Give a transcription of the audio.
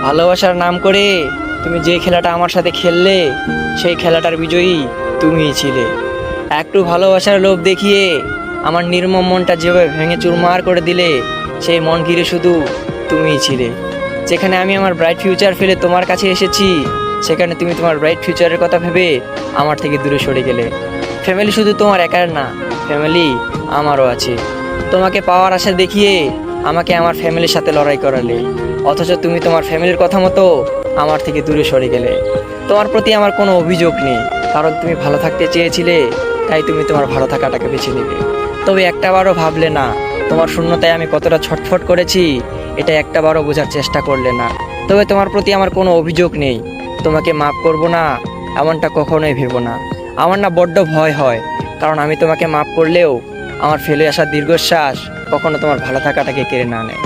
ভালোবাসার নাম করে তুমি যে খেলাটা আমার সাথে খেললে সেই খেলাটার বিজয়ী তুমিই ছিলে। একটু ভালোবাসার লোভ দেখিয়ে আমার নির্মম মনটা যেভাবে ভেঙে চুরমার করে দিলে সেই মন ঘিরে শুধু তুমিই ছিলে। যেখানে আমি আমার ব্রাইট ফিউচার ফেলে তোমার কাছে এসেছি, সেখানে তুমি তোমার ব্রাইট ফিউচারের কথা ভেবে আমার থেকে দূরে সরে গেলে। ফ্যামিলি শুধু তোমার একার না, ফ্যামিলি আমারও আছে। তোমাকে পাওয়ার আশা দেখিয়ে আমাকে আমার ফ্যামিলির সাথে লড়াই করালে, অথচ তুমি তোমার ফ্যামিলির কথা মতো আমার থেকে দূরে সরে গেলে। তোমার প্রতি আমার কোনো অভিযোগ নেই, কারণ তুমি ভালো থাকতে চেয়েছিলে, তাই তুমি তোমার ভালো থাকাটাকে বেছে নেবে। তবে একটাবারও ভাবলে না তোমার শূন্যতায় আমি কতটা ছটফট করেছি, এটা একটাবারও বোঝার চেষ্টা করলে না। তবে তোমার প্রতি আমার কোনো অভিযোগ নেই, তোমাকে মাফ করব না এমনটা কখনোই ভেবো না। আমার না বড্ড ভয় হয়, কারণ আমি তোমাকে মাফ করলেও আমার ফেলে আসা দীর্ঘশ্বাস কখনো তোমার ভালো থাকাটাকে কেড়ে না নেয়।